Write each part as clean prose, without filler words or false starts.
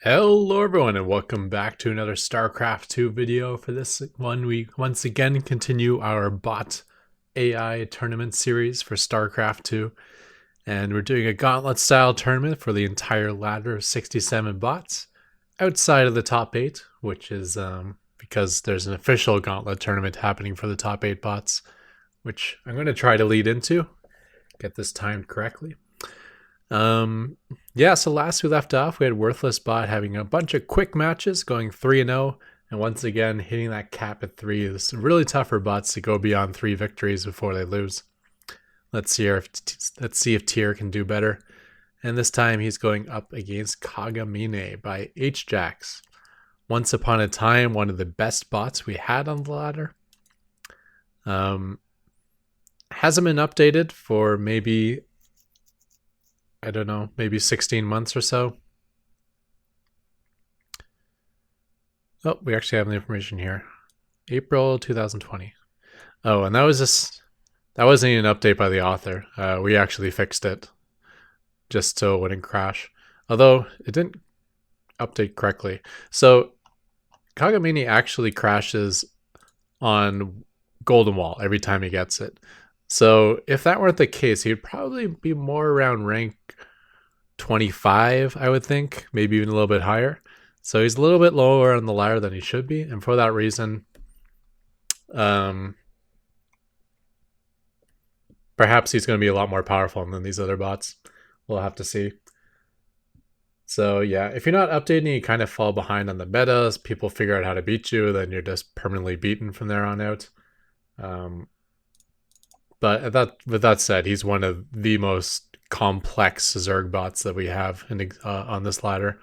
Hello everyone and welcome back to another Starcraft2 video. For this one, we once again continue our bot AI tournament series for Starcraft2. And we're doing a Gauntlet style tournament for the entire ladder of 67 bots outside of the top 8, which is because there's an official Gauntlet tournament happening for the top 8 bots, which I'm going to try to lead into, get this timed correctly. Yeah, so last we left off, we had Worthless Bot having a bunch of quick matches, going 3-0, and once again hitting that cap at 3. It's really tough for bots to go beyond 3 victories before they lose. Let's see if Tyr can do better. And this time he's going up against Kagamine by H-Jax. Once upon a time, one of the best bots we had on the ladder. Hasn't been updated for maybe, I don't know, maybe 16 months or so. Oh, we actually have the information here. April 2020. Oh, and that wasn't even an update by the author. We actually fixed it just so it wouldn't crash. Although it didn't update correctly. So Kagamini actually crashes on Golden Wall every time he gets it. So if that weren't the case, he'd probably be more around rank 25, I would think, maybe even a little bit higher. So he's a little bit lower on the ladder than he should be, and for that reason, perhaps he's going to be a lot more powerful than these other bots. We'll have to see. So yeah, if you're not updating, you kind of fall behind on the metas. People figure out how to beat you, then you're just permanently beaten from there on out. But with that said, he's one of the most complex Zerg bots that we have on this ladder.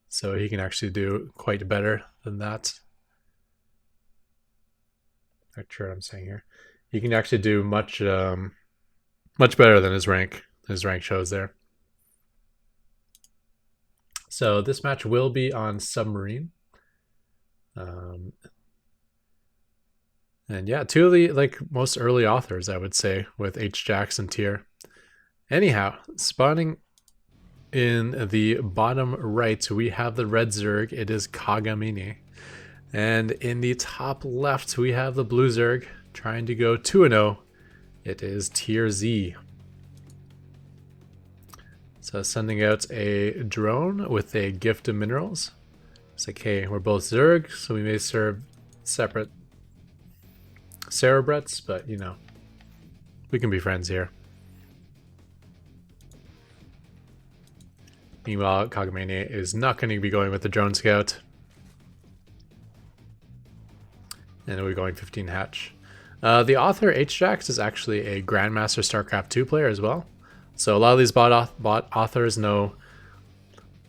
So he can actually do quite better than that. Not sure what I'm saying here. He can actually do much better than his rank shows there. So this match will be on Submarine. And yeah, two of the most early authors, I would say, with H-Jax and Tyr. Anyhow, spawning in the bottom right, we have the red Zerg. It is Kagamine. And in the top left, we have the blue Zerg trying to go 2-0. It is Tyr Z. So sending out a drone with a gift of minerals. It's like, hey, we're both Zerg, so we may serve separate Cerebrets, but you know, we can be friends here. Meanwhile, Kagamine is not going to be going with the drone scout. And we're going 15 hatch. The author H-Jax is actually a Grandmaster Starcraft 2 player as well. So a lot of these bot authors know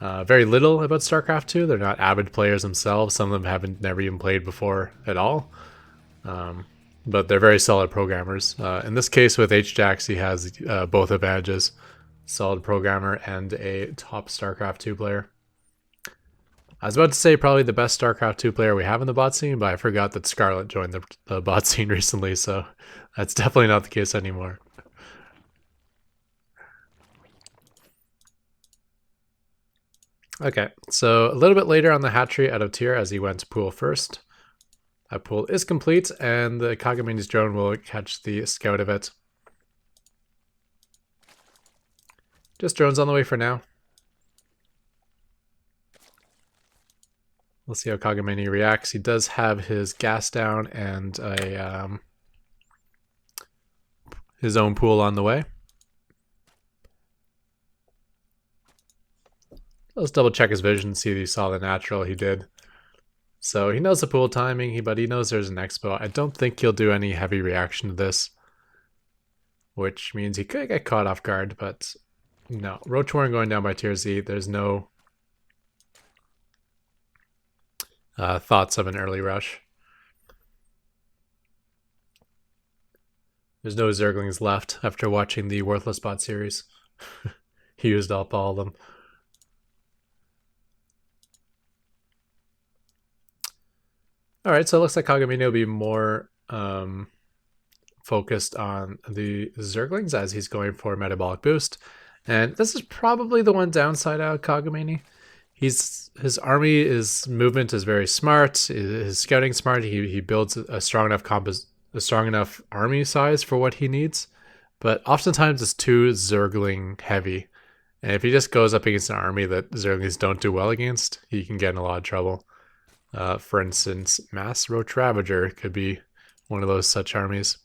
very little about Starcraft 2. They're not avid players themselves. Some of them never even played before at all. But they're very solid programmers. In this case with H-Jax, he has both advantages. Solid programmer and a top Starcraft 2 player. I was about to say probably the best Starcraft 2 player we have in the bot scene, but I forgot that Scarlet joined the bot scene recently, so that's definitely not the case anymore. Okay, so a little bit later on the hatchery out of Tyr as he went to pool first. That pool is complete, and the Kagamine's drone will catch the scout of it. Just drones on the way for now. We'll see how Kagamine reacts. He does have his gas down and his own pool on the way. Let's double check his vision, see if he saw the natural. He did. So he knows the pool timing, but he knows there's an expo. I don't think he'll do any heavy reaction to this, which means he could get caught off guard, but no. Roach Warren going down by Tyr Z. There's no thoughts of an early rush. There's no Zerglings left after watching the Worthless Bot series. He used up all of them. Alright, so it looks like Kagamine will be more focused on the Zerglings as he's going for Metabolic Boost. And this is probably the one downside out of Kagamine. his army is movement is very smart. His scouting smart. He builds a strong enough army size for what he needs, but oftentimes it's too Zergling heavy. And if he just goes up against an army that Zerglings don't do well against, he can get in a lot of trouble. For instance, Mass Roach Ravager could be one of those such armies.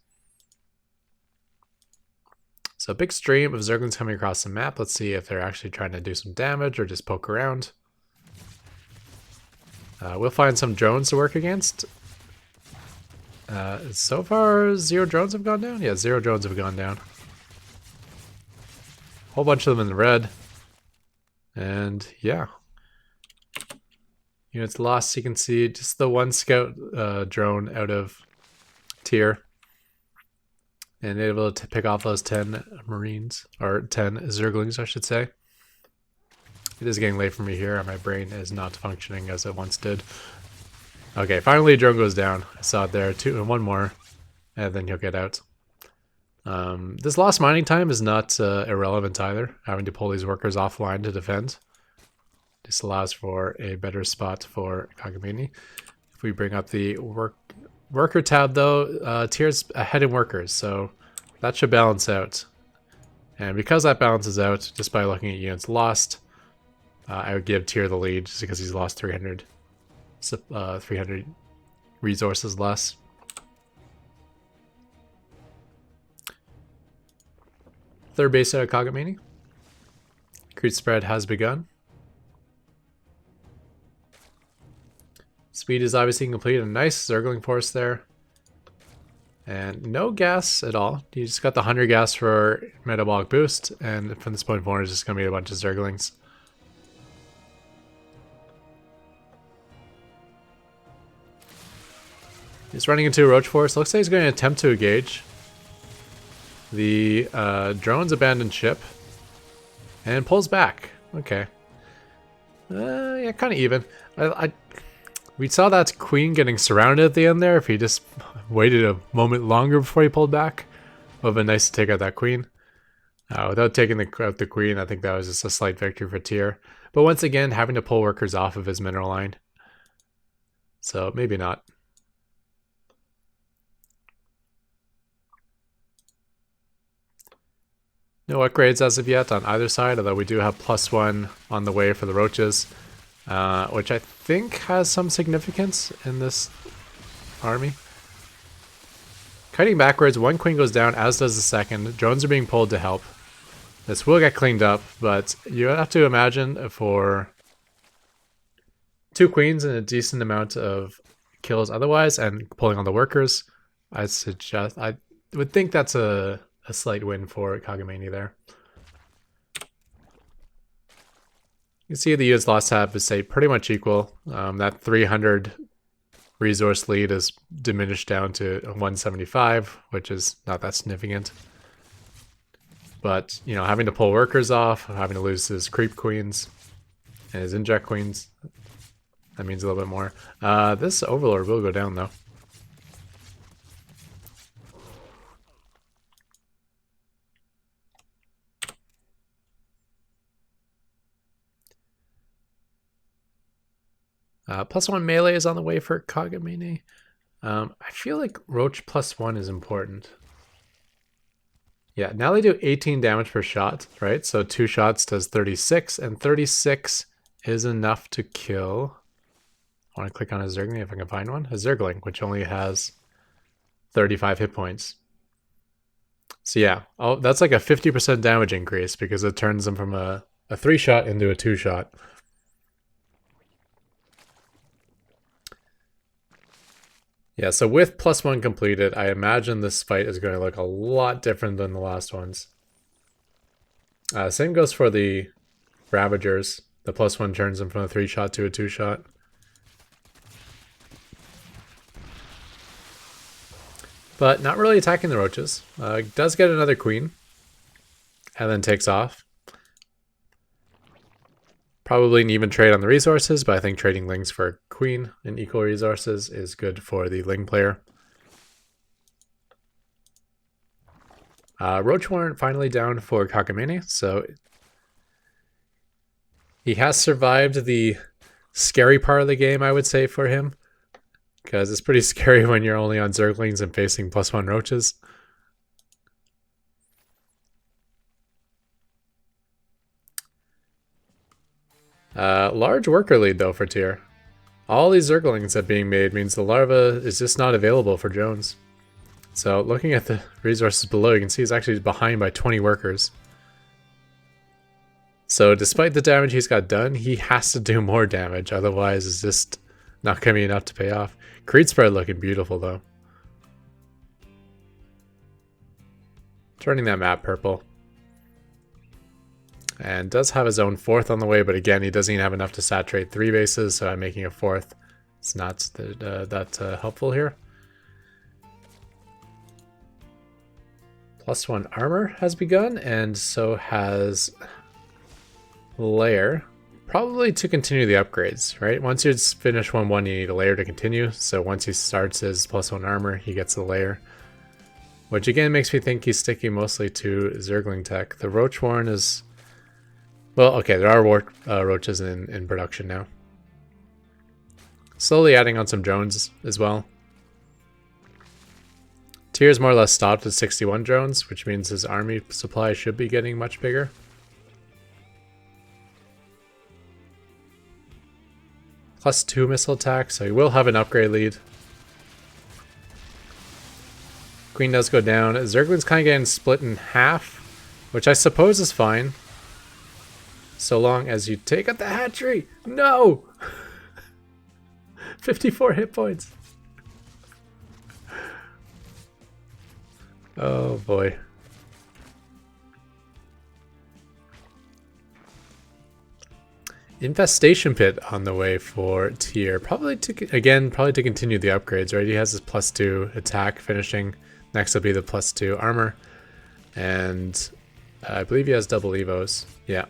So a big stream of Zerglings coming across the map. Let's see if they're actually trying to do some damage or just poke around. We'll find some drones to work against. So far, 0 drones have gone down? Yeah, 0 drones have gone down. Whole bunch of them in the red. And yeah. Units lost, you can see just the 1 scout drone out of tier. And able to pick off those 10 Marines, or 10 Zerglings, I should say. It is getting late for me here, and my brain is not functioning as it once did. Okay, finally a drone goes down. I saw it there, 2 and 1 more, and then you'll get out. This lost mining time is not irrelevant either, having to pull these workers offline to defend. This allows for a better spot for Kagamini. If we bring up the worker tab though, tier's ahead in workers, so that should balance out. And because that balances out, just by looking at units lost, I would give tier the lead just because he's lost 300 resources less. Third base out of Kagamini. Creep spread has begun. Speed is obviously complete. A nice Zergling force there. And no gas at all. You just got the 100 gas for metabolic boost, and from this point forward, it's just going to be a bunch of Zerglings. He's running into a roach force. Looks like he's going to attempt to engage. The drones abandon ship and pulls back. Okay. Yeah, kind of even. We saw that queen getting surrounded at the end there. If he just waited a moment longer before he pulled back, would have been nice to take out that queen. Without taking out the queen, I think that was just a slight victory for tier. But once again, having to pull workers off of his mineral line. So maybe not. No upgrades as of yet on either side, although we do have +1 on the way for the roaches, which I think has some significance in this army. Kiting backwards, 1 queen goes down, as does the second. Drones are being pulled to help. This will get cleaned up, but you have to imagine for 2 queens and a decent amount of kills otherwise, and pulling on the workers, I would think that's a slight win for Kagamini there. You can see the units lost tab is say pretty much equal. That 300 resource lead is diminished down to 175, which is not that significant. But, you know, having to pull workers off, having to lose his creep queens and his inject queens, that means a little bit more. This overlord will go down though. +1 melee is on the way for Kagamini. I feel like Roach +1 is important. Yeah, now they do 18 damage per shot, right? So 2 shots does 36, and 36 is enough to kill. I want to click on a Zergling if I can find one. A Zergling, which only has 35 hit points. So yeah, that's like a 50% damage increase because it turns them from a 3-shot into a 2-shot. Yeah, so with +1 completed, I imagine this fight is going to look a lot different than the last ones. Same goes for the Ravagers. The +1 turns them from a 3-shot to a 2-shot. But not really attacking the roaches. Does get another queen. And then takes off. Probably an even trade on the resources, but I think trading Lings for a queen and equal resources is good for the Ling player. Roach Warrant finally down for Kagamini, so He has survived the scary part of the game, I would say, for him. Because it's pretty scary when you're only on Zerglings and facing +1 roaches. Large worker lead, though, for Tier. All these Zerglings that being made means the larva is just not available for Jones. So looking at the resources below, you can see he's actually behind by 20 workers. So despite the damage he's got done, he has to do more damage, otherwise it's just not going to be enough to pay off. Creed spread looking beautiful though. Turning that map purple. And does have his own 4th on the way, but again, he doesn't even have enough to saturate 3 bases, so I'm making a 4th. It's not that helpful here. +1 armor has begun, and so has layer. Probably to continue the upgrades, right? Once you finish 1-1, you need a layer to continue. So once he starts his +1 armor, he gets the layer. Which again makes me think he's sticking mostly to Zergling tech. The Roach Warren is... Well, okay, there are roaches in production now. Slowly adding on some drones as well. Tier's more or less stopped at 61 drones, which means his army supply should be getting much bigger. +2 missile attack, so he will have an upgrade lead. Queen does go down. Zergling's kind of getting split in half, which I suppose is fine. So long as you take out the hatchery. No! 54 hit points. Oh boy. Infestation Pit on the way for Tier. Probably to continue the upgrades, right? He has his +2 attack finishing. Next will be the +2 armor. And I believe he has double evos. Yeah.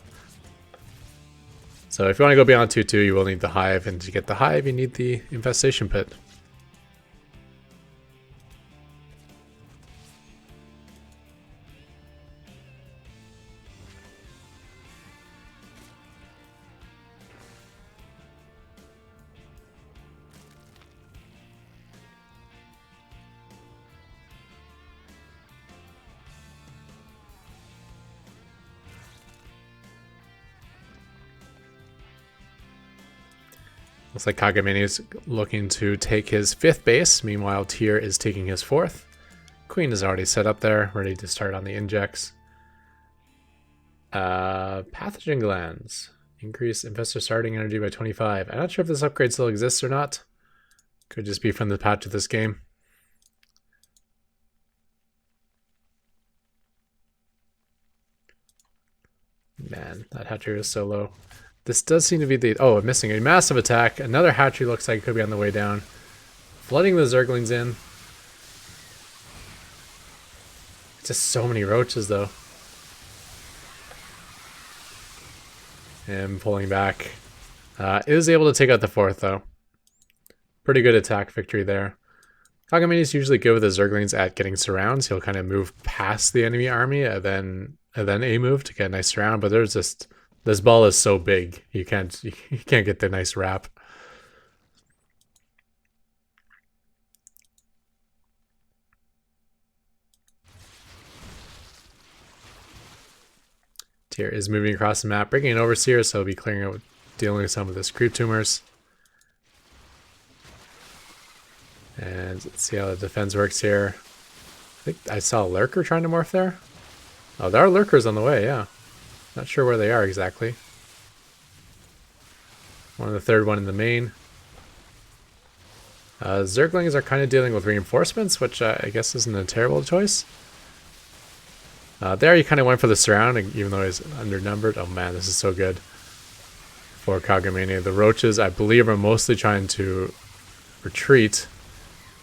So if you want to go beyond 2-2, you will need the hive, and to get the hive, you need the infestation pit. Looks like Kagamini is looking to take his 5th base. Meanwhile, Tier is taking his 4th. Queen is already set up there, ready to start on the injects. Pathogen glands. Increase infestor starting energy by 25. I'm not sure if this upgrade still exists or not. Could just be from the patch of this game. Man, that hatchery is so low. This does seem to be the... Oh, I'm missing a massive attack. Another hatchery looks like it could be on the way down. Flooding the Zerglings in. Just so many roaches, though. And pulling back. Is able to take out the 4th, though. Pretty good attack victory there. Kagamini is usually good with the Zerglings at getting surrounds. He'll kind of move past the enemy army and then A move to get a nice surround. But there's just... This ball is so big, you can't get the nice wrap. Tier is moving across the map, bringing an overseer, so he'll be clearing out, dealing with some of this creep tumors. And let's see how the defense works here. I think I saw a lurker trying to morph there. Oh, there are lurkers on the way, yeah. Not sure where they are exactly. One of the 3rd one in the main. Zerglings are kind of dealing with reinforcements, which I guess isn't a terrible choice. There you kind of went for the surround, even though he's undernumbered. Oh man, this is so good for Kagamini. The roaches, I believe, are mostly trying to retreat.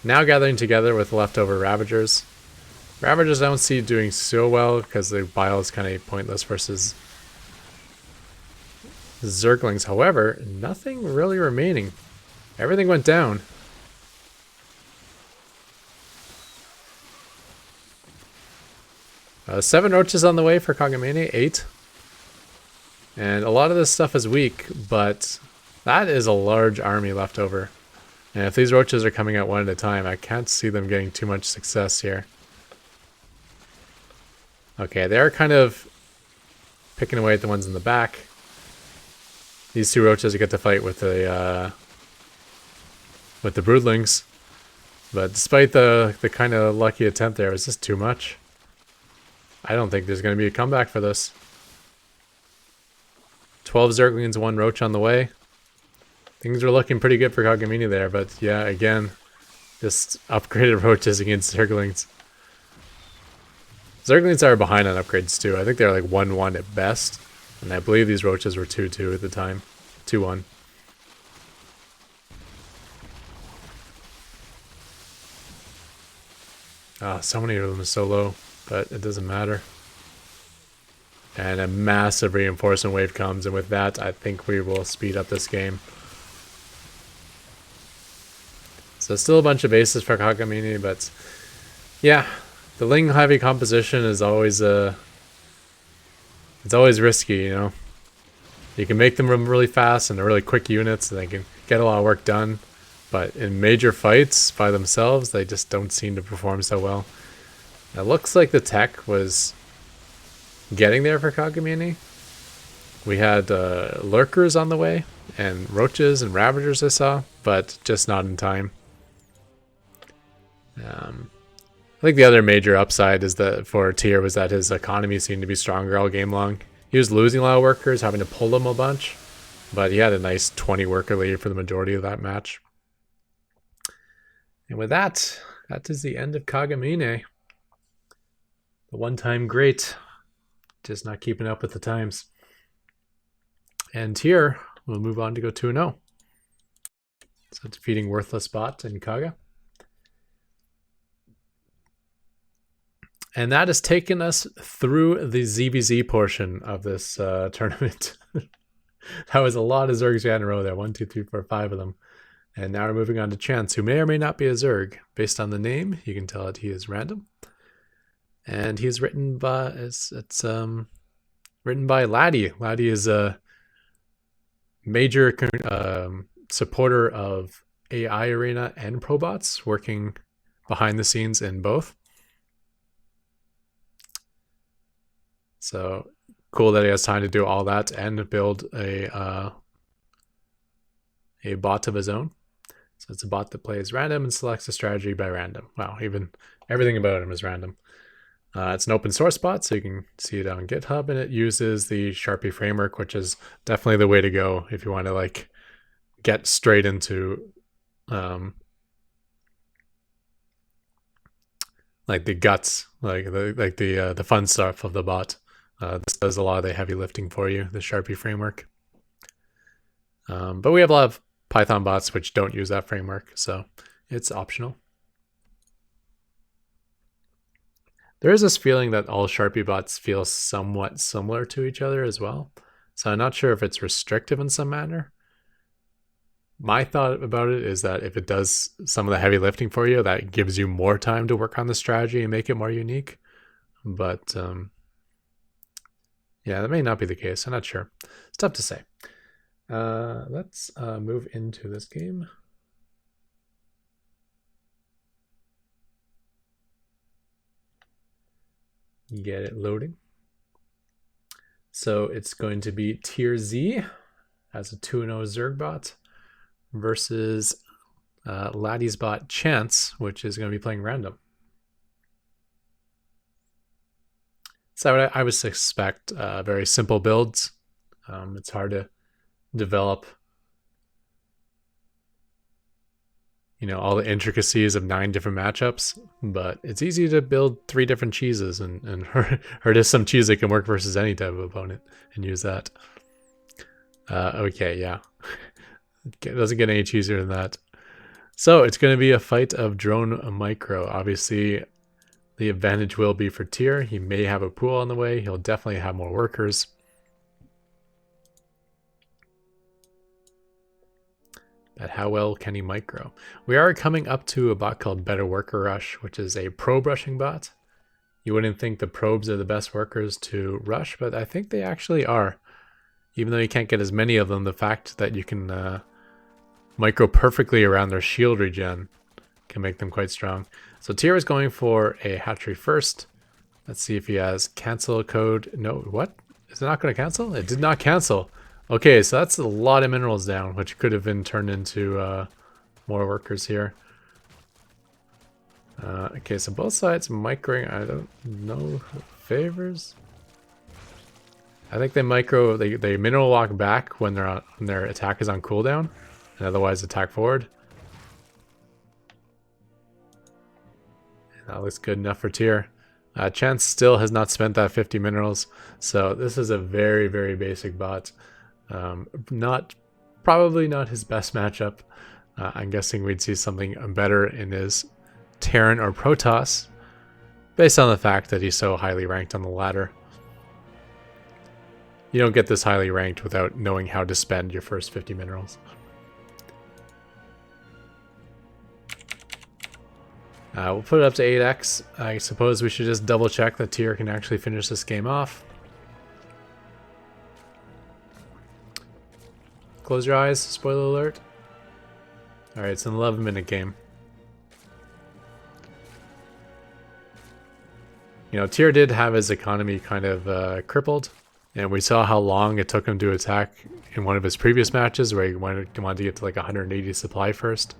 Now gathering together with leftover Ravagers. Ravagers I don't see doing so well because the bile is kind of pointless versus Zerglings. However, nothing really remaining. Everything went down. Seven roaches on the way for Kagamini. 8. And a lot of this stuff is weak, but that is a large army left over. And if these roaches are coming out one at a time, I can't see them getting too much success here. Okay, they're kind of picking away at the ones in the back. These two roaches get to fight with the broodlings. But despite the kind of lucky attempt there, it was just too much. I don't think there's going to be a comeback for this. 12 Zerglings, 1 Roach on the way. Things are looking pretty good for Kagamini there, but yeah, again, just upgraded Roaches against Zerglings. Zerglings are behind on upgrades too. I think they're like 1-1 at best. And I believe these Roaches were 2-2 at the time. 2-1. Ah, so many of them are so low, but it doesn't matter. And a massive reinforcement wave comes, and with that, I think we will speed up this game. So still a bunch of aces for Kagamini, but yeah, the Ling heavy composition is always it's always risky, you know. You can make them run really fast and they're really quick units, and they can get a lot of work done. But in major fights by themselves, they just don't seem to perform so well. It looks like the tech was getting there for Kagamini. We had lurkers on the way, and roaches and ravagers I saw, but just not in time. I think the other major upside is that for Tyr was that his economy seemed to be stronger all game long. He was losing a lot of workers, having to pull them a bunch, but he had a nice 20 worker lead for the majority of that match. And with that, that is the end of Kagamine. The one-time great, just not keeping up with the times. And here, we'll move on to go 2-0. So defeating Worthless Bot and Kaga. And that has taken us through the ZVZ portion of this tournament. That was a lot of Zergs we had in a row there. 1, 2, 3, 4, 5 of them. And now we're moving on to Chance, who may or may not be a Zerg. Based on the name, you can tell that he is random. And he's written by written by Laddie. Laddie is a major supporter of AI Arena and Probots, working behind the scenes in both. So cool that he has time to do all that and build a bot of his own. So it's a bot that plays random and selects a strategy by random. Wow, even everything about him is random. It's an open source bot, so you can see it on GitHub, and it uses the Sharpie framework, which is definitely the way to go if you want to like get straight into like the guts, like the fun stuff of the bot. This does a lot of the heavy lifting for you, the Sharpie framework. But we have a lot of Python bots which don't use that framework, so it's optional. There is this feeling that all Sharpie bots feel somewhat similar to each other as well. So I'm not sure if it's restrictive in some manner. My thought about it is that if it does some of the heavy lifting for you, that gives you more time to work on the strategy and make it more unique. But yeah, that may not be the case. I'm not sure. It's tough to say. Let's move into this game. Get it loading. So it's going to be Tier Z as a 2-0 Zerg bot versus Laddie's bot Chance, which is going to be playing random. So I would suspect very simple builds. It's hard to develop, you know, all the intricacies of 9 different matchups, but it's easy to build 3 different cheeses and her just some cheese that can work versus any type of opponent and use that. Okay, yeah. It doesn't get any cheesier than that. So it's going to be a fight of drone micro. Obviously, the advantage will be for Tyr. He may have a pool on the way. He'll definitely have more workers. But how well can he micro? We are coming up to a bot called Better Worker Rush, which is a probe rushing bot. You wouldn't think the probes are the best workers to rush, but I think they actually are. Even though you can't get as many of them, the fact that you can micro perfectly around their shield regen can make them quite strong. So Tyr is going for a hatchery first. Let's see if he has cancel code. No, what? Is it not going to cancel? It did not cancel. Okay, so that's a lot of minerals down, which could have been turned into more workers here. Okay, so both sides microing. I don't know favors. I think they they mineral walk back when when their attack is on cooldown, and otherwise attack forward. And that looks good enough for Tyr. Chance still has not spent that 50 minerals, so this is a very, very basic bot. Probably not his best matchup. I'm guessing we'd see something better in his Terran or Protoss, based on the fact that he's so highly ranked on the ladder. You don't get this highly ranked without knowing how to spend your first 50 minerals. We'll put it up to 8x. I suppose we should just double check that Tyr can actually finish this game off. Close your eyes, spoiler alert. Alright, it's an 11-minute game. You know, Tyr did have his economy kind of crippled, and we saw how long it took him to attack in one of his previous matches where he wanted to get to like 180 supply first.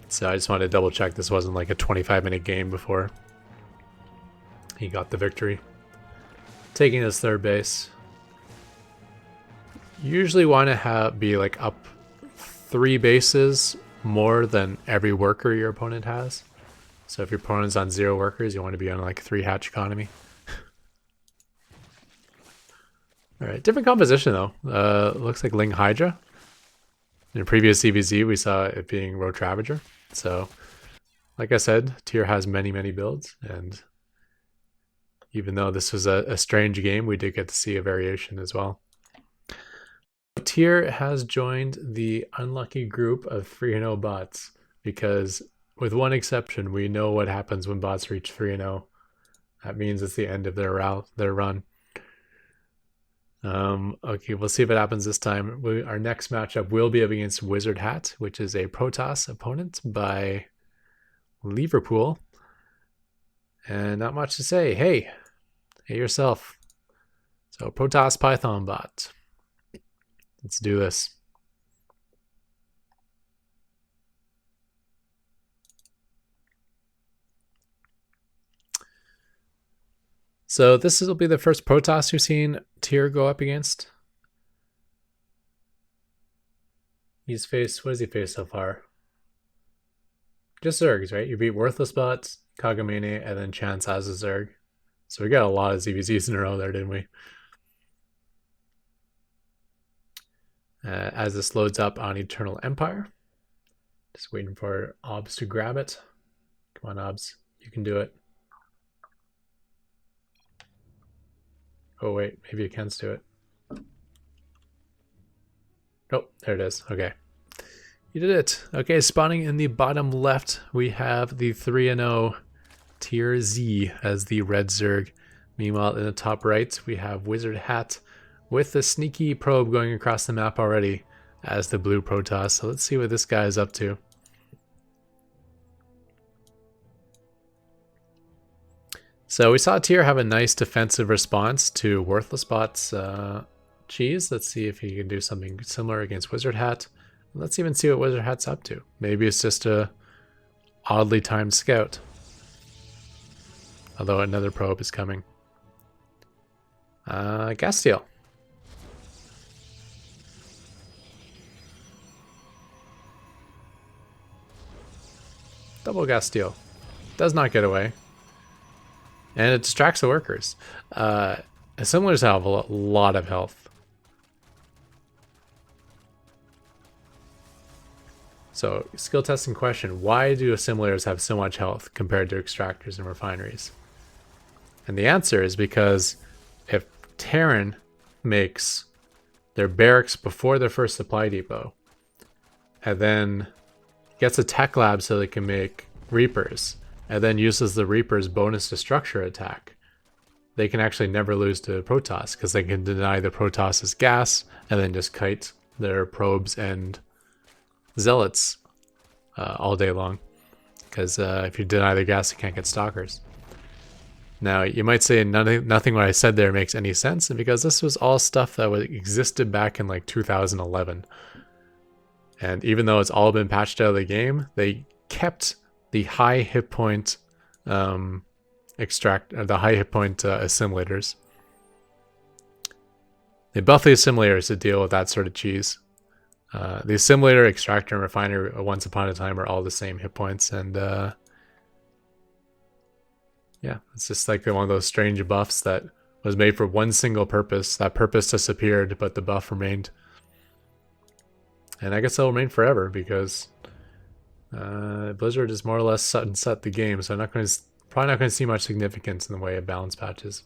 So I just wanted to double check this wasn't like a 25-minute game before he got the victory. Taking his third base. Usually want to be like up 3 bases more than every worker your opponent has. So if your opponent's on 0 workers, you want to be on like 3 hatch economy. Alright, different composition though. Looks like Ling Hydra. In a previous CVZ, we saw it being Roach Ravager. So, like I said, Tyr has many, many builds, and even though this was a strange game, we did get to see a variation as well. Tyr has joined the unlucky group of 3-0 bots, because with one exception, we know what happens when bots reach 3-0. That means it's the end of their run. Okay, we'll see if it happens this time. Our next matchup will be up against Wizard Hat, which is a Protoss opponent by Liverpool. And not much to say. Hey yourself. So Protoss Python bot. Let's do this. So this will be the first Protoss we've seen Tyr go up against. He's faced, what has he faced so far? Just Zergs, right? You beat Worthless Bots, Kagamine, and then Chance as a Zerg. So we got a lot of ZVZs in a row there, didn't we? As this loads up on Eternal Empire. Just waiting for Obs to grab it. Come on, Obs. You can do it. Oh wait, maybe you can do it. Oh, there it is. Okay. You did it. Okay, spawning in the bottom left, we have the 3-0 Tyr Z as the red Zerg. Meanwhile, in the top right, we have Wizard Hat with the sneaky probe going across the map already as the blue Protoss. So let's see what this guy is up to. So we saw Tyr have a nice defensive response to Worthless Bot's cheese. Let's see if he can do something similar against Wizard Hat. Let's even see what Wizard Hat's up to. Maybe it's just a oddly timed scout. Although another probe is coming. Gas steal. Double gas steal. Does not get away. And it distracts the workers. Assemblers have a lot of health. So, skill testing question. Why do assemblers have so much health compared to extractors and refineries? And the answer is because if Terran makes their barracks before their first supply depot, and then gets a tech lab so they can make Reapers, and then uses the Reaper's bonus to structure attack, they can actually never lose to Protoss, because they can deny the Protoss's gas and then just kite their probes and zealots all day long. Because if you deny the gas, you can't get stalkers. Now, you might say nothing what I said there makes any sense, because this was all stuff that existed back in like 2011. And even though it's all been patched out of the game, they kept the high hit point the high hit point assimilators. They buff the assimilators to deal with that sort of cheese. The assimilator, extractor, and refiner once upon a time are all the same hit points, and yeah, it's just like one of those strange buffs that was made for one single purpose. That purpose disappeared, but the buff remained. And I guess it'll remain forever, because Blizzard is more or less set the game, so I'm probably not going to see much significance in the way of balance patches.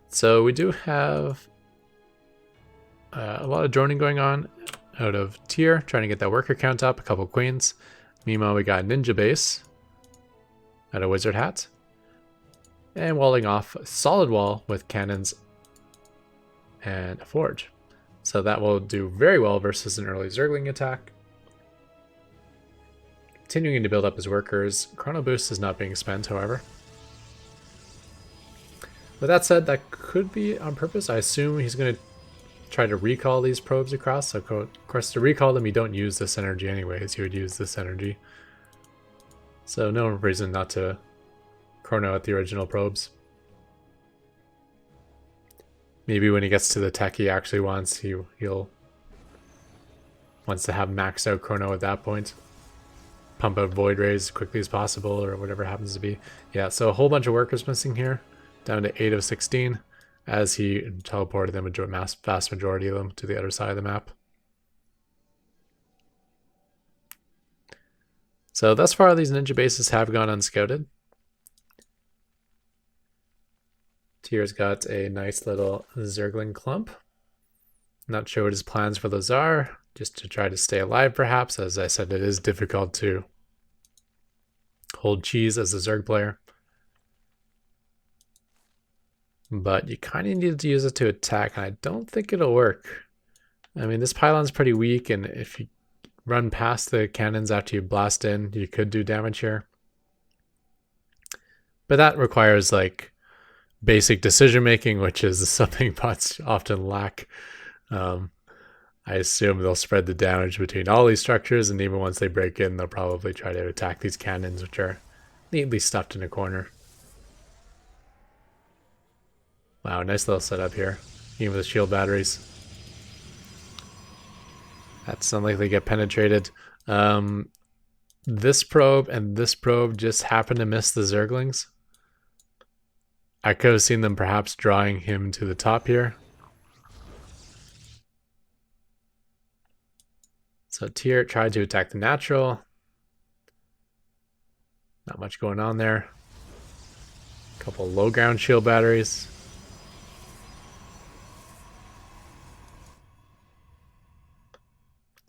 So we do have a lot of droning going on out of tier, trying to get that worker count up, a couple queens. Meanwhile, we got ninja base out of wizard hat, and walling off a solid wall with cannons and a forge. So that will do very well versus an early Zergling attack. Continuing to build up his workers. Chrono boost is not being spent, however. With that said, that could be on purpose. I assume he's going to try to recall these probes across. So of course, to recall them, you don't use this energy anyways. You would use this energy. So no reason not to chrono at the original probes. Maybe when he gets to the tech he actually wants, he'll wants to have maxed out chrono at that point. Pump out void rays as quickly as possible, or whatever happens to be. Yeah, so a whole bunch of workers missing here, down to 8 of 16, as he teleported them, a vast majority of them, to the other side of the map. So thus far, these ninja bases have gone unscouted. Tier's got a nice little Zergling clump. Not sure what his plans for those are, just to try to stay alive perhaps. As I said, it is difficult to hold cheese as a Zerg player. But you kind of need to use it to attack, and I don't think it'll work. I mean, this pylon's pretty weak, and if you run past the cannons after you blast in, you could do damage here. But that requires like basic decision making, which is something bots often lack. I assume they'll spread the damage between all these structures, and even once they break in, they'll probably try to attack these cannons, which are neatly stuffed in a corner. Wow, nice little setup here, even with the shield batteries. That's unlikely to get penetrated. This probe and this probe just happen to miss the Zerglings. I could have seen them perhaps drawing him to the top here. So Tier tried to attack the natural. Not much going on there. A couple low ground shield batteries.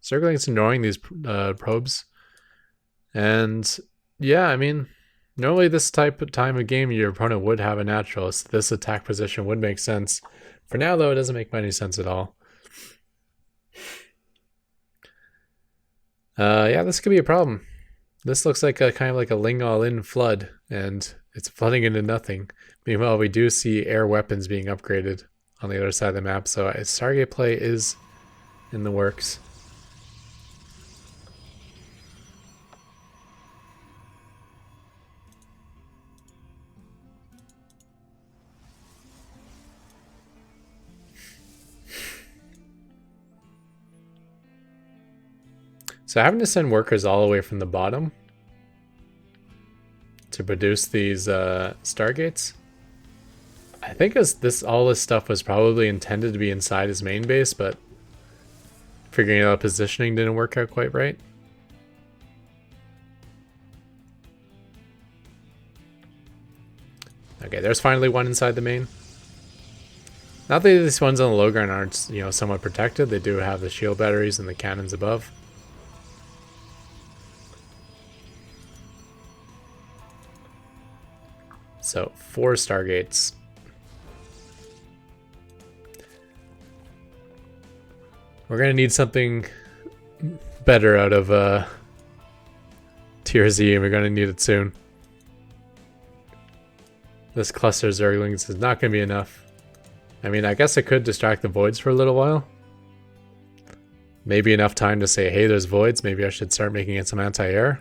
Zergling's ignoring these probes. And yeah, I mean, normally this type of time of game, your opponent would have a natural, so this attack position would make sense. For now, though, it doesn't make any sense at all. Yeah, this could be a problem. This looks like a kind of like a Ling all-in flood, and it's flooding into nothing. Meanwhile, we do see air weapons being upgraded on the other side of the map, so Stargate play is in the works. So having to send workers all the way from the bottom to produce these Stargates, I think all this stuff was probably intended to be inside his main base, but figuring out positioning didn't work out quite right. Okay, there's finally one inside the main. Not that these ones on the low ground aren't, you know, somewhat protected. They do have the shield batteries and the cannons above. So 4 Stargates. We're gonna need something better out of Tier Z, and we're gonna need it soon. This cluster of Zerglings is not gonna be enough. I mean, I guess I could distract the voids for a little while. Maybe enough time to say, hey, there's voids. Maybe I should start making it some anti-air.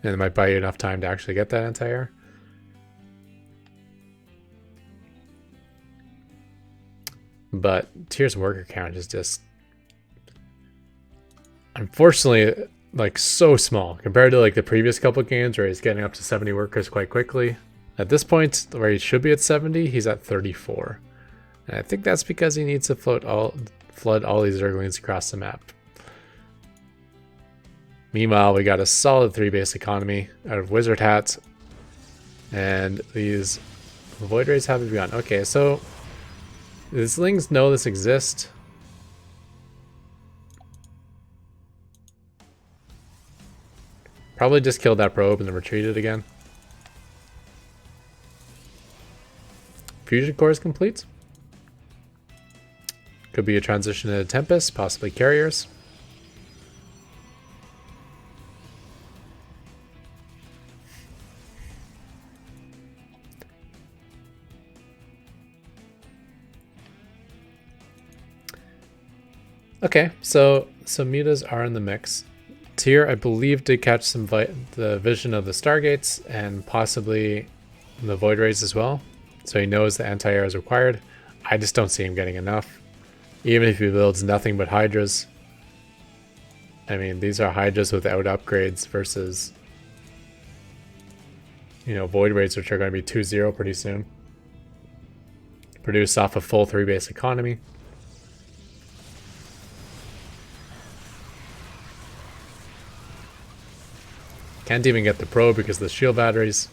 And it might buy you enough time to actually get that anti-air. But Tier's worker count is just, unfortunately, like so small compared to like the previous couple of games where he's getting up to 70 workers quite quickly. At this point, where he should be at 70, he's at 34. And I think that's because he needs to flood all these Zerglings across the map. Meanwhile, we got a solid 3 base economy out of Wizard Hat. And these Void Rays haven't begun. Okay, so the Zerglings know this exists. Probably just killed that probe and then retreated again. Fusion core is complete. Could be a transition into Tempest, possibly carriers. Okay, so some mutas are in the mix. Tier, I believe, did catch some the vision of the Stargates and possibly the Void Rays as well. So he knows the anti-air is required. I just don't see him getting enough. Even if he builds nothing but Hydras. I mean, these are Hydras without upgrades versus, you know, Void Rays, which are going to be 2-0 pretty soon. Produce off a full 3 base economy. Can't even get the probe because of the shield batteries.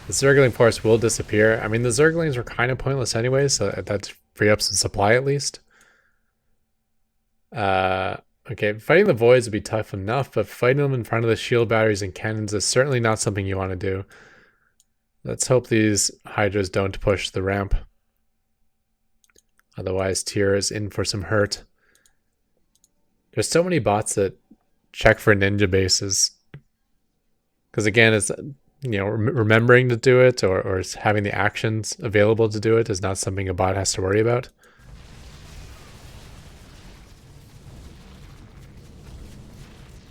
The Zergling force will disappear. I mean, the Zerglings were kind of pointless anyway, so that's free up some supply at least. Okay, fighting the voids would be tough enough, but fighting them in front of the shield batteries and cannons is certainly not something you want to do. Let's hope these Hydras don't push the ramp. Otherwise, Tier is in for some hurt. There's so many bots that check for ninja bases. Because again, it's, you know, remembering to do it or having the actions available to do it is not something a bot has to worry about.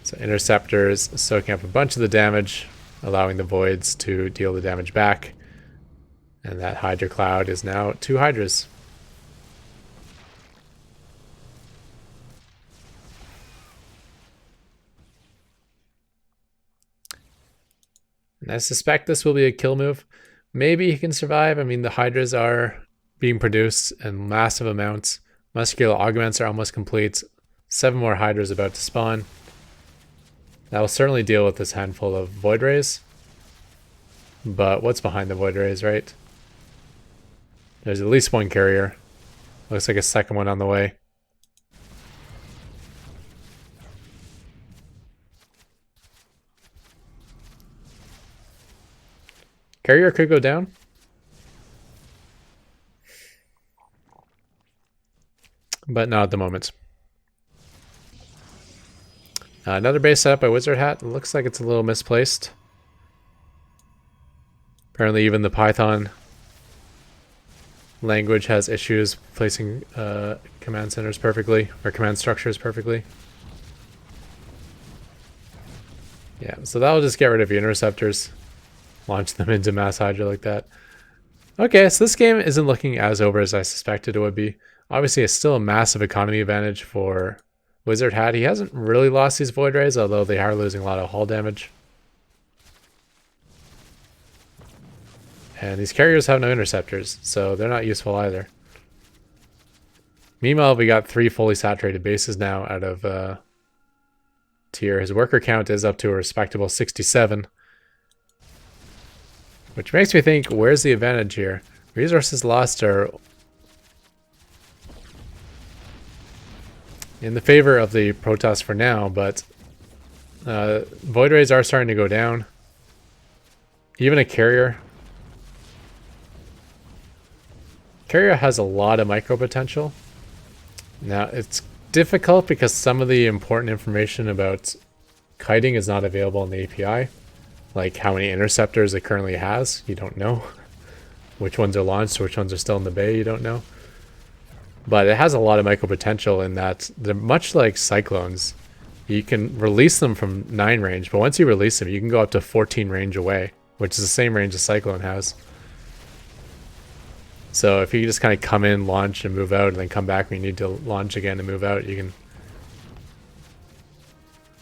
So Interceptors soaking up a bunch of the damage, allowing the Voids to deal the damage back. And that Hydra Cloud is now 2 Hydras. And I suspect this will be a kill move. Maybe he can survive. I mean, the Hydras are being produced in massive amounts. Muscular augments are almost complete. 7 more Hydras about to spawn. That will certainly deal with this handful of Void Rays. But what's behind the Void Rays, right? There's at least 1 carrier. Looks like a second one on the way. Carrier could go down. But not at the moment. Another base set up by Wizard Hat. It looks like it's a little misplaced. Apparently even the Python language has issues placing command centers perfectly, or command structures perfectly. Yeah, so that'll just get rid of your interceptors. Launch them into Mass Hydra like that. Okay, so this game isn't looking as over as I suspected it would be. Obviously, it's still a massive economy advantage for Wizard Hat. He hasn't really lost these Void Rays, although they are losing a lot of hull damage. And these carriers have no interceptors, so they're not useful either. Meanwhile, we got 3 fully saturated bases now out of Tier. His worker count is up to a respectable 67. Which makes me think, where's the advantage here? Resources lost are in the favor of the Protoss for now, but Void Rays are starting to go down. Even a Carrier. Carrier has a lot of micro potential. Now, it's difficult because some of the important information about kiting is not available in the API. Like how many interceptors it currently has, you don't know. Which ones are launched, which ones are still in the bay, you don't know. But it has a lot of micro potential in that they're much like Cyclones. You can release them from 9 range, but once you release them, you can go up to 14 range away, which is the same range as Cyclone has. So if you just kind of come in, launch, and move out, and then come back when you need to launch again and move out, you can...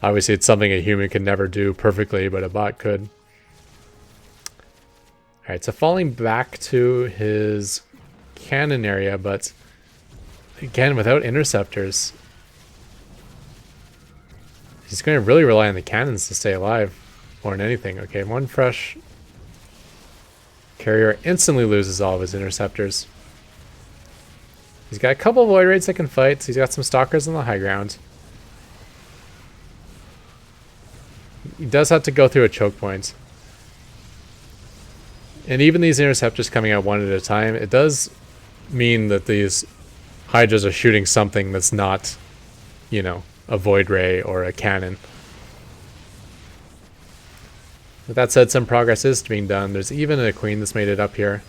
Obviously, it's something a human could never do perfectly, but a bot could. Alright, so falling back to his cannon area, but again, without interceptors, he's going to really rely on the cannons to stay alive more than anything. Okay, one fresh Carrier instantly loses all of his interceptors. He's got a couple of Void Raids that can fight, so he's got some Stalkers on the high ground. He does have to go through a choke point. And even these interceptors coming out one at a time, it does mean that these Hydras are shooting something that's not, you know, a Void Ray or a cannon. With that said, some progress is being done. There's even a Queen that's made it up here.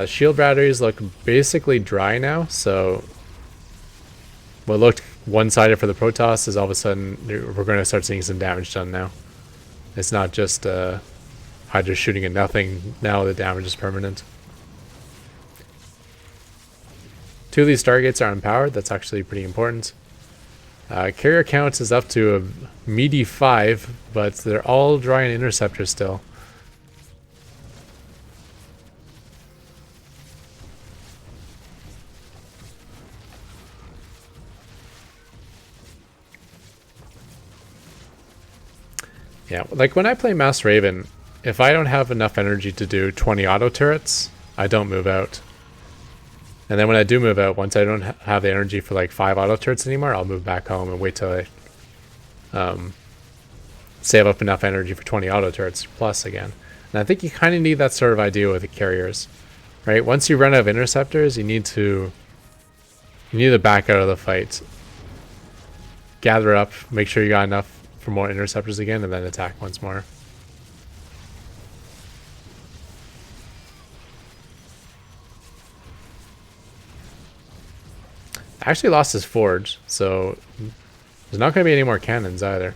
Shield batteries look basically dry now, so what looked one-sided for the Protoss is all of a sudden we're going to start seeing some damage done now. It's not just Hydra shooting at nothing. Now the damage is permanent. 2 of these Stargates are unpowered. That's actually pretty important. Carrier count is up to a meaty 5, but they're all drawing interceptors still. Yeah, like when I play Mass Raven, if I don't have enough energy to do 20 auto turrets, I don't move out. And then when I do move out, once I don't have the energy for like 5 auto turrets anymore, I'll move back home and wait till I save up enough energy for 20 auto turrets plus again. And I think you kind of need that sort of idea with the carriers, right? Once you run out of interceptors, you need to back out of the fight, gather up, make sure you got enough for more interceptors again, and then attack once more. Actually lost his forge, so there's not going to be any more cannons either.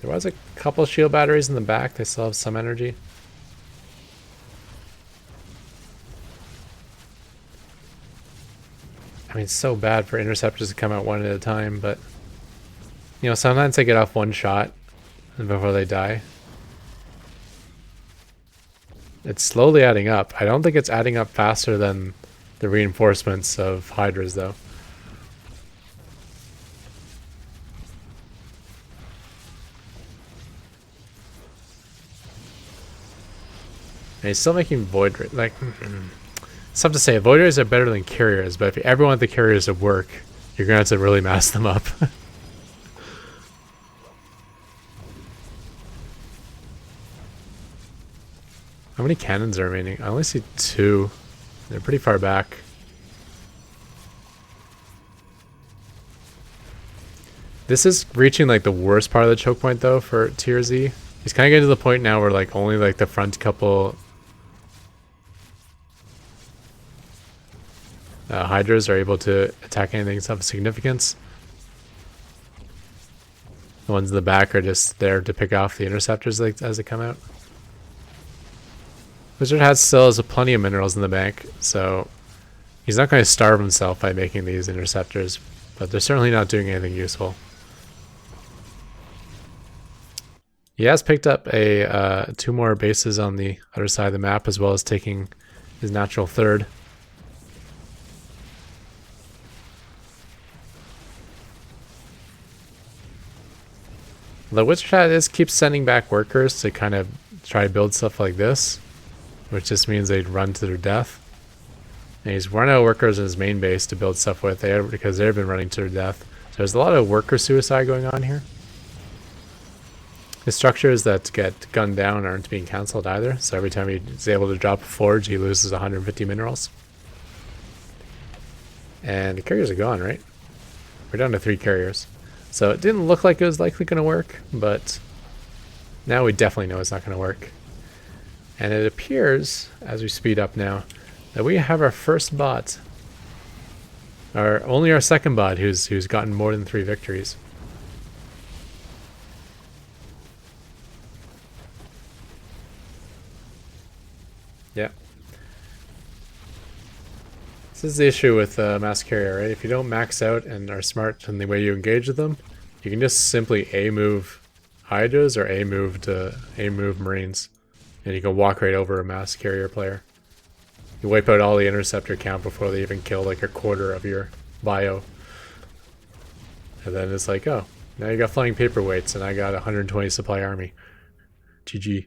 There was a couple shield batteries in the back. They still have some energy. I mean, it's so bad for interceptors to come out one at a time, but you know, sometimes they get off one shot before they die. It's slowly adding up. I don't think it's adding up faster than the reinforcements of Hydras, though. And he's still making Void Rays. Like, it's tough to say. Void Rays are better than carriers, but if you ever want the carriers to work, you're going to have to really mass them up. How many cannons are remaining? I only see 2. They're pretty far back. This is reaching like the worst part of the choke point though for tier Z. He's kind of getting to the point now where like only like the front couple Hydras are able to attack anything of significance. The ones in the back are just there to pick off the interceptors as they come out. Wizard still has plenty of minerals in the bank, so he's not going to starve himself by making these interceptors, but they're certainly not doing anything useful. He has picked up 2 more bases on the other side of the map, as well as taking his natural 3rd. The Wizard Hat is keeps sending back workers to kind of try to build stuff like this, which just means they'd run to their death. And he's run out of workers in his main base to build stuff with because they've been running to their death. So there's a lot of worker suicide going on here. The structures that get gunned down aren't being cancelled either, so every time he's able to drop a forge, he loses 150 minerals. And the carriers are gone, right? We're down to 3 carriers. So it didn't look like it was likely going to work, but now we definitely know it's not going to work. And it appears, as we speed up now, that we have our first bot, only our second bot who's gotten more than 3 victories. Yeah. This is the issue with Mass Carrier, right? If you don't max out and are smart in the way you engage with them, you can just simply A-move Hydras or A-move Marines. And you can walk right over a Mass Carrier player. You wipe out all the interceptor count before they even kill like a quarter of your bio. And then it's like, oh, now you got flying paperweights and I got 120 supply army. GG.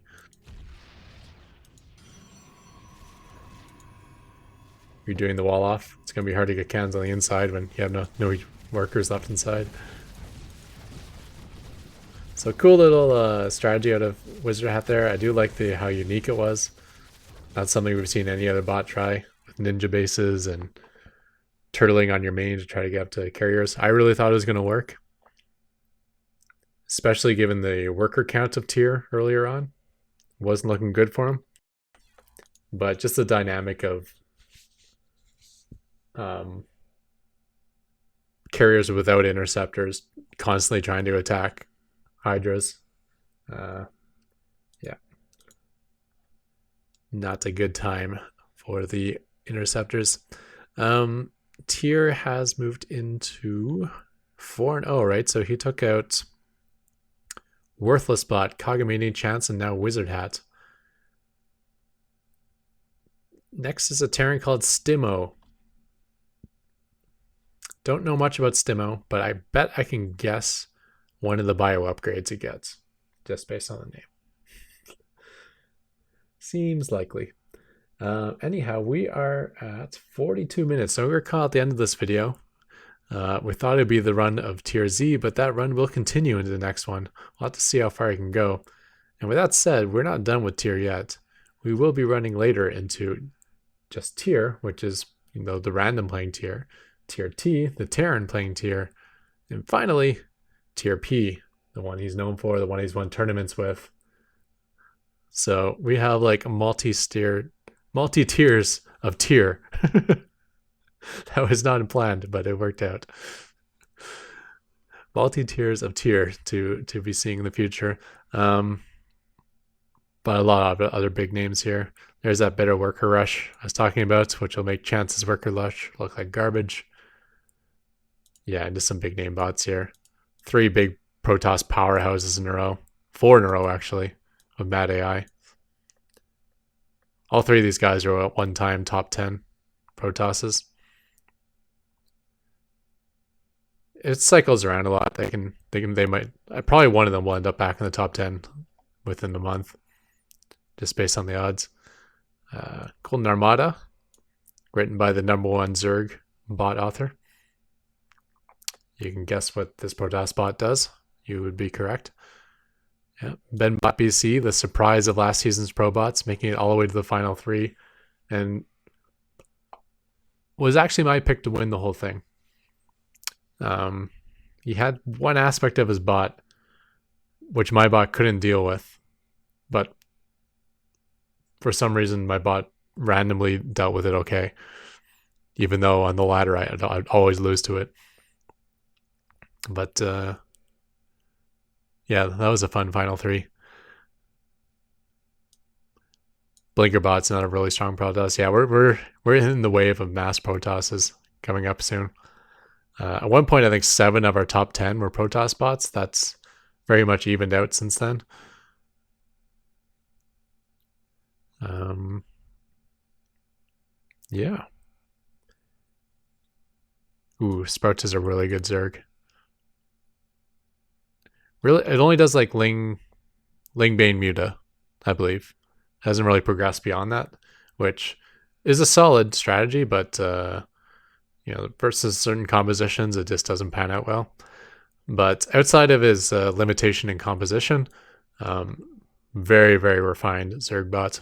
You're doing the wall off. It's going to be hard to get cans on the inside when you have no workers left inside. So cool little strategy out of Wizard Hat there. I do like how unique it was. Not something we've seen any other bot try, with ninja bases and turtling on your main to try to get up to carriers. I really thought it was going to work, especially given the worker count of tier earlier on. It wasn't looking good for him. But just the dynamic of carriers without interceptors constantly trying to attack Hydras. Yeah. Not a good time for the interceptors. Tier has moved into 4-0, right? So he took out Worthless Bot, Kagamini, Chance, and now Wizard Hat. Next is a Terran called Stimo. Don't know much about Stimo, but I bet I can guess one of the bio upgrades he gets, just based on the name. Seems likely. Anyhow, we are at 42 minutes, so we're caught at the end of this video. We thought it'd be the run of Tier Z, but that run will continue into the next one. We'll have to see how far I can go. And with that said, we're not done with Tier yet. We will be running later into just Tier, which is, you know, the random playing tier. Tier T, the Terran playing tier. And finally, Tier P, the one he's known for, the one he's won tournaments with. So we have like multi-tiers of tier. That was not planned, but it worked out. Multi-tiers of tier to be seeing in the future. But a lot of other big names here. There's that Better Worker Rush I was talking about, which will make Chance's Worker Rush look like garbage. Yeah, and just some big name bots here. 3 big Protoss powerhouses in a row. 4 in a row, actually, of Mad AI. All 3 of these guys are at one time top 10 Protosses. It cycles around a lot. They might. Probably one of them will end up back in the top 10 within the month, just based on the odds. Golden Armada, written by the #1 Zerg bot author. You can guess what this Protoss bot does. You would be correct. Yeah. BenBot BC, the surprise of last season's Pro bots, making it all the way to the final 3, and was actually my pick to win the whole thing. He had one aspect of his bot which my bot couldn't deal with, but for some reason my bot randomly dealt with it okay, even though on the ladder I'd always lose to it. But yeah, that was a fun final 3. Blinker bot's not a really strong Protoss. Yeah, we're in the wave of mass Protosses coming up soon. At one point, I think 7 of our top 10 were Protoss bots. That's very much evened out since then. Yeah. Ooh, Sprout is a really good Zerg. Really, it only does like Bane Muta, I believe. Hasn't really progressed beyond that, which is a solid strategy, but versus certain compositions, it just doesn't pan out well. But outside of his limitation in composition, very, very refined Zergbot.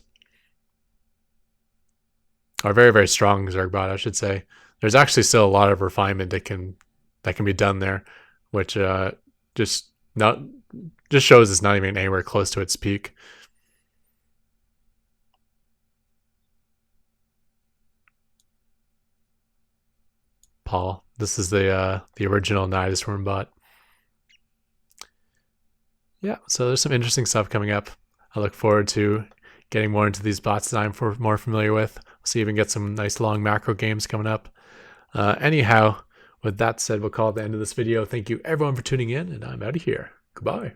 Or very, very strong Zergbot, I should say. There's actually still a lot of refinement that can be done there, which just shows it's not even anywhere close to its peak. Paul, this is the original Nidusworm bot. Yeah, so there's some interesting stuff coming up. I look forward to getting more into these bots that I'm more familiar with. So even get some nice long macro games coming up. Anyhow, with that said, we'll call it the end of this video. Thank you everyone for tuning in, and I'm out of here. Goodbye.